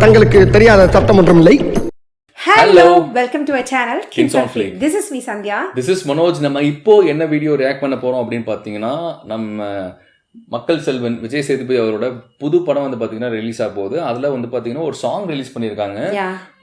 தங்களுக்கு தெரியாத சட்டம் ஒன்றும் இல்லை. Hello, welcome to our channel Kings on Fleek. This is me Sandhya. This is Manoj. நம்ம இப்போ என்ன வீடியோ ரியாக்ட் பண்ண போறோம் அப்படின்னு பார்த்தீங்கன்னா, நம்ம மக்கள் செல்வன் விஜய் சேதுபதி அவரோட புது படம் வந்து பாத்தீங்கன்னா ரிலீஸ் ஆக போகுது. அதுல வந்து பாத்தீங்கன்னா ஒரு சாங் ரிலீஸ் பண்ணிருக்காங்க.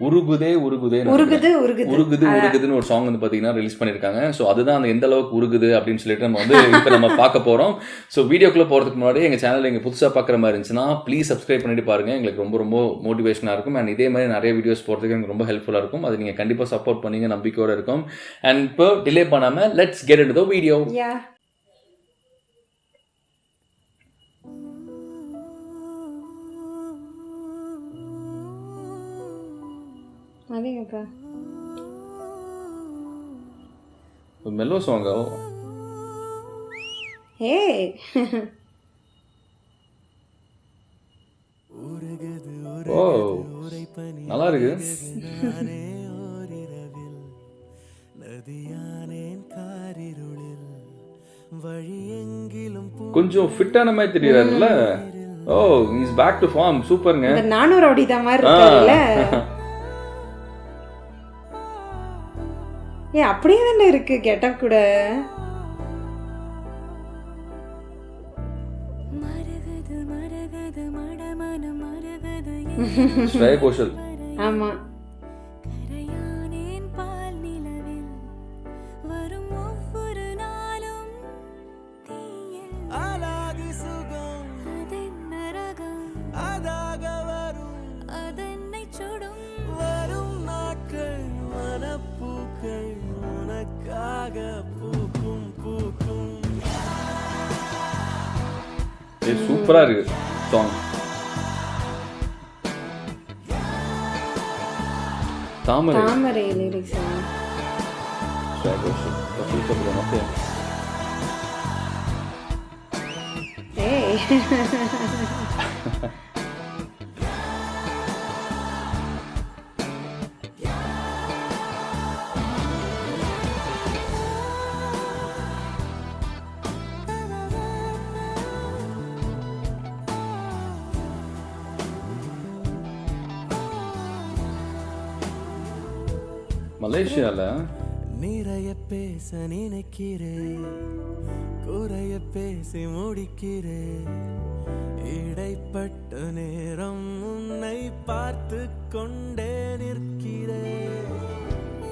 உருகுதே உருகுதுன்னு ஒரு சாங் வந்து பாத்தீங்கன்னா ரிலீஸ் பண்ணிருக்காங்க. ஸோ அதுதான் அந்த எந்த அளவுக்கு உருகுது அப்படின்னு சொல்லிட்டு நம்ம வந்து இப்போ நம்ம பார்க்க போறோம். ஸோ வீடியோக்குள்ள போறதுக்கு முன்னாடி எங்க சேனல் எங்க புதுசா பாக்குற மாதிரி இருந்துச்சுன்னா ப்ளீஸ் சப்ஸ்கிரைப் பண்ணிட்டு பாருங்க. எங்களுக்கு ரொம்ப ரொம்ப மோட்டிவேஷனா இருக்கும். அண்ட் இதே மாதிரி நிறைய வீடியோஸ் போறதுக்கு எனக்கு ரொம்ப ஹெல்ப்ஃபுல்லா இருக்கும். அது நீங்க கண்டிப்பா சப்போர்ட் பண்ணீங்க, நம்பிக்கையோட இருக்கும். அண்ட் இப்போ டிலே பண்ணாம let's get into the video. அதேங்கப்பா மெல்லோ சாங்கா? ஏய் ஓ நல்லா இருக்கு. கொஞ்சம் ஃபிட்டான மாதிரி தெரியறாருல்ல. Oh is back to form. சூப்பர்ங்க. நானும் ரவுடி தான் மாதிரி இருக்காருல்ல. ஏ அப்படியே தானே இருக்கு கெட்டப் கூட. ஸ்ரேயா கோஷல். ஆமா. சூப்பரா இருக்கு சாங். தாமரை லிரிக்ஸ். ஏய் மலேசியால நிறைய பேச நினைக்கிறேன், குறைய பேசி முடிக்கிறேன், இடைப்பட்ட நேரம் உன்னை பார்த்து கொண்டே நிற்கிறேன்.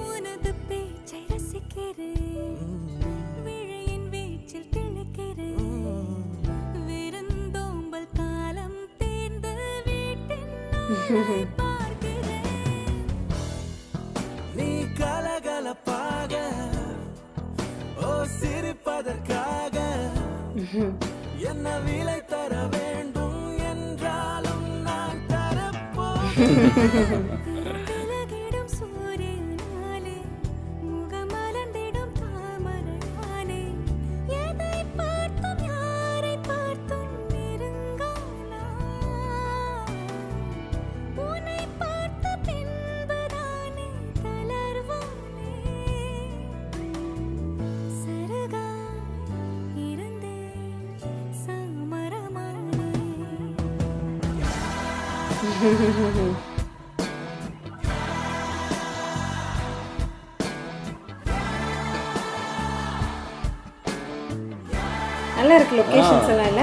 உனது பேச்சை ரசிக்கிறேன், விழியின் வீச்சில் திளைக்கிறேன், விருந்தோம்பல் காலம் தேர்ந்து வீட்டின் கலகலப்பாக ஓ சிரிப்பதற்காக என்ன விலை தர வேண்டும் என்றாலும் நான் தரப்போம். சூரியனாலே முகமலர்ந்திடும் தாமரையானே, எதை பார்த்தும் யாரை பார்த்தும் நெருங்கானா, உன்னை பார்த்த பின்புதானே தளர்வானே, சருகா இருந்தே சாமரமானே. நல்லா இருக்கு லொகேஷன்ஸ் எல்லாம் இல்ல.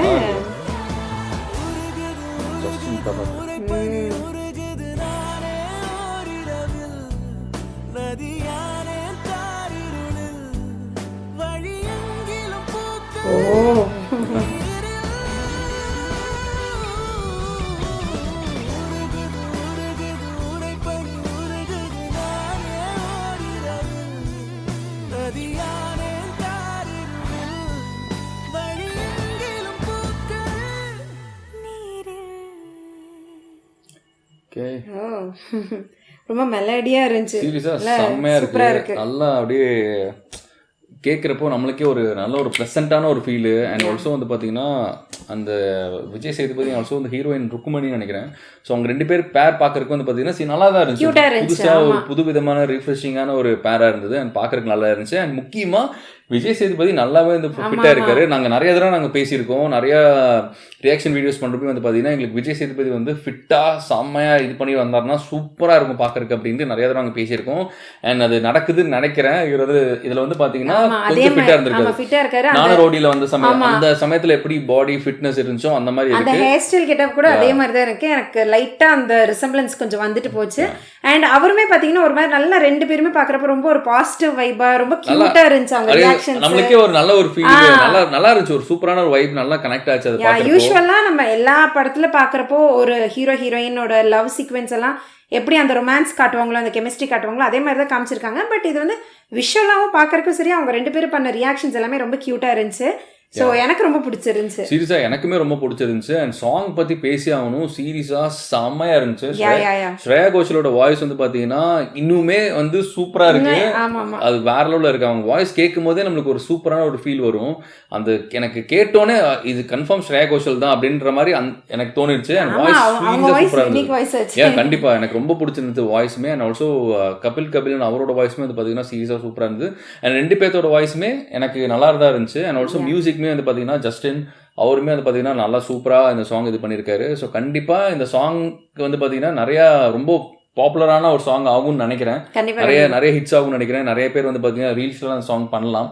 ஓ ரொம்ப மெலடியா இருந்துச்சு. சீரியஸா செம்மையா இருக்கு. நல்லா அப்படியே கேட்குறப்போ நம்மளுக்கே ஒரு நல்ல ஒரு ப்ளசண்ட்டான ஒரு ஃபீலு. அண்ட் ஆல்சோ வந்து பார்த்தீங்கன்னா அந்த விஜய் சேதுபதி ஆல்சோ வந்து ஹீரோயின் ருக்குமணின்னு நினைக்கிறேன். ஸோ அவங்க ரெண்டு பேர் பேர் பார்க்கறதுக்கு வந்து பார்த்தீங்கன்னா நல்லா தான் இருந்துச்சு. புதுசாக ஒரு புது விதமான ரிஃப்ரெஷிங்கான ஒரு பேராக இருந்தது. அண்ட் பார்க்கறதுக்கு நல்லா இருந்துச்சு. அண்ட் முக்கியமாக விஜய் சேதுபதி நல்லாவே வந்து ஃபிட்டா இருக்காரு. நாங்க நிறைய தடவை நாங்க பேசியிருக்கோம், நிறைய ரியாக்ஷன் வீடியோஸ் பண்றப்ப வந்து பாத்தீங்கன்னா எங்களுக்கு விஜய் சேதுபதி வந்து ஃபிட்டா செம்மையா இது பண்ணி வந்தாருன்னா சூப்பரா இருக்கும் பாக்குறதுக்கு அப்படின்ட்டு நிறைய தடவை நாங்க பேசியிருக்கோம். அண்ட் அது நடக்குதுன்னு நினைக்கிறேன். இவர் வந்து இதுல வந்து பாத்தீங்கன்னா கொஞ்சம் ஃபிட்டா இருந்திருக்காரு. நானும் ரோடியில வந்த சமயம் அந்த சமயத்துல எப்படி பாடி ஃபிட்னஸ் இருந்துச்சோ அந்த மாதிரி அந்த இருக்கு. ஹேர் ஸ்டைல் கெட்டப் கூட அதே மாதிரி தான் இருக்கு. எனக்கு லைட்டா அந்த ரிசம்பிளன்ஸ் கொஞ்சம் வந்துட்டு போச்சு. அண்ட் அவருமே பாத்தீங்கன்னா ஒரு மாதிரி நல்லா ரெண்டு பேருமே பாக்குறப்ப ரொம்ப ஒரு பாசிட்டிவ் வைபா ரொம்ப கியூட்டா இருந்துச்சு அவங்க ரியாக்ஷன்ஸ். நமக்கே ஒரு நல்ல ஒரு ஃபீல், நல்லா இருந்துச்சு. ஒரு சூப்பரான ஒரு வைப் நல்லா கனெக்ட் ஆச்சு அது பாக்குறப்போ. யூசுவலா நம்ம எல்லா படத்துல பாக்குறப்போ ஒரு ஹீரோ ஹீரோயினோட லவ் சீக்வென்ஸ் எல்லாம் எப்படி அந்த ரொமான்ஸ் காட்டுவாங்களோ அந்த கெமிஸ்ட்ரி காட்டுவாங்களோ அதே மாதிரி தான் காமிச்சிருக்காங்க. பட் இது வந்து விஷுவலாவும் பாக்குறதுக்கும் சரி அவங்க ரெண்டு பேரும் பண்ண ரியாக்ஷன்ஸ் எல்லாமே ரொம்ப கியூட்டா இருந்துச்சு. ஸோ எனக்கு ரொம்ப பிடிச்சிருந்துச்சு. சீரியஸா எனக்குமே ரொம்ப பிடிச்சிருந்துச்சு. அண்ட் சாங் பத்தி பேசி ஆகணும், சீரியஸா செம்மையா இருந்துச்சு. ஸ்ரேயா கோஷலோட வாய்ஸ் வந்து பாத்தீங்கன்னா இன்னுமே வந்து சூப்பரா இருக்கு. அது வேற லெவல்ல இருக்கு. அவங்க வாய்ஸ் கேட்கும் போதே நம்மளுக்கு ஒரு சூப்பரான ஒரு ஃபீல் வரும். அந்த எனக்கு கேட்டோன்னே இது கன்ஃபார்ம் ஸ்ரேயா கோஷல் தான் அப்படின்ற மாதிரி எனக்கு தோணிருச்சு. அண்ட் வாய்ஸ் சூப்பரா இருந்துச்சு. கண்டிப்பா எனக்கு ரொம்ப பிடிச்சிருந்தது வாய்ஸுமே. அண்ட் ஆல்சோ கபில் அவரோட வாய்ஸுமே வந்து பாத்தீங்கன்னா சீரியஸா சூப்பரா இருந்தது. அண்ட் ரெண்டு பேர்த்தோட வாய்ஸுமே எனக்கு நல்லா தான் இருந்துச்சு. அண்ட் ஆல்சோ மியூசிக் வந்து பாத்தீங்கன்னா ஜஸ்டின் அவருமே வந்து பாத்தீங்கன்னா நல்லா சூப்பரா இந்த சாங் இது பண்ணிருக்காரு. ஸோ கண்டிப்பா இந்த சாங் வந்து பாத்தீங்கன்னா நிறைய ரொம்ப பாப்புலரான ஒரு சாங் ஆகும்னு நினைக்கிறேன். நிறைய ஹிட்ஸ் ஆகும்னு நினைக்கிறேன். நிறைய பேர் வந்து பாத்தீங்கன்னா ரீல்ஸ்ல அந்த சாங் பண்ணலாம்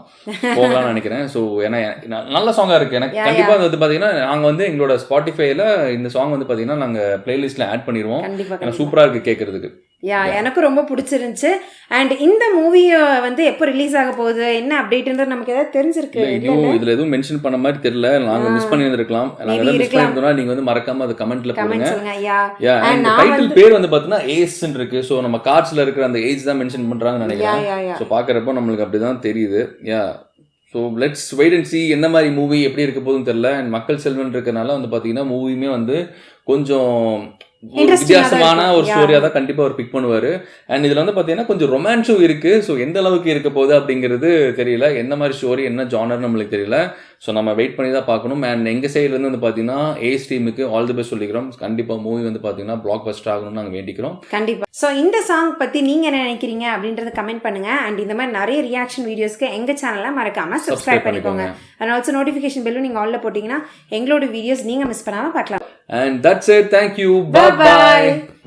போகலாம்னு நினைக்கிறேன். ஸோ ஏன்னா நல்ல சாங்கா இருக்கு. எனக்கு கண்டிப்பா வந்து பாத்தீங்கன்னா நாங்க வந்து எங்களோட ஸ்பாட்டிஃபைல இந்த சாங் வந்து பாத்தீங்கன்னா நாங்க பிளேலிஸ்ட்ல ஆட் பண்ணிடுவோம். சூப்பரா இருக்கு கேட்கறதுக்கு. எனக்கும் ரொம்ப பிடிச்சிருந்துச்சு. அண்ட் இந்த மூவி வந்து எப்போ ரிலீஸ் ஆக போகுது என்ன அப்டேட்ன்றது நமக்கு ஏதாவது தெரிஞ்சிருக்கு? இதுல எதுவும் மென்ஷன் பண்ண மாதிரி தெரியல. நாங்க மிஸ் பண்ணி இருந்திருக்கலாம். நாங்க எதாவது மிஸ் பண்ணிருந்தோம்னா நீங்க வந்து மறக்காம அது கமெண்ட்ல போடுங்க. அண்ட் டைட்டில் பேர் வந்து பாத்தீங்கன்னா ஏஸ்ன்னு இருக்கு. சோ நம்ம கார்ட்ஸ்ல இருக்கிற அந்த ஏஜ் தான் மென்ஷன் பண்றாங்கன்னு நினைக்கிறேன். சோ பாக்குறப்போ நம்மளுக்கு அப்படிதான் தெரியுது. So let's wait and see என்ன மாதிரி மூவி எப்படி இருக்க போதுன்னு தெரியல. அண்ட் மக்கள் செல்வன் இருக்கனால வந்து பாத்தீங்கன்னா மூவியுமே வந்து கொஞ்சம் வித்தியாசமான ஒரு ஸ்டோரியா தான் கண்டிப்பா அவர் பிக் பண்ணுவாரு. அண்ட் இதுல வந்து பாத்தீங்கன்னா கொஞ்சம் ரொமான்ஸும் இருக்கு. ஸோ எந்த அளவுக்கு இருக்க போகுது அப்படிங்கிறது தெரியல. என்ன மாதிரி ஸ்டோரி என்ன ஜானர் நம்மளுக்கு தெரியல. ஸோ நம்ம வெயிட் பண்ணி தான் பார்க்கணும். அண்ட் எங்க சைட்ல இருந்து வந்து பாத்தீங்கன்னா ஏஸ் டீமுக்கு ஆல் தி பெஸ்ட் சொல்லிக்கிறோம். கண்டிப்பா மூவி வந்து பாத்தீங்கன்னா பிளாக் பஸ்டர் ஆகணும்னு நாங்க வேண்டிக்கிறோம். கண்டிப்பா. ஸோ இந்த சாங் பத்தி நீங்க என்ன நினைக்கிறீங்க அப்படின்றத கமெண்ட் பண்ணுங்க. அண்ட் இந்த மாதிரி நிறைய ரியாக்ஷன் வீடியோஸ்க்கு எங்க சேனலை மறக்காம சப்ஸ்கிரைப் பண்ணிக்கோங்க. அண்ட் ஆல்சோ நோட்டிஃபிகேஷன் பெல்லும் நீங்க ஆல்ல போட்டீங்கன்னா எங்களோட வீடியோஸ் நீங்க மிஸ் பண்ணாம பார்க்கலாம். And that's it. Thank you. Bye bye.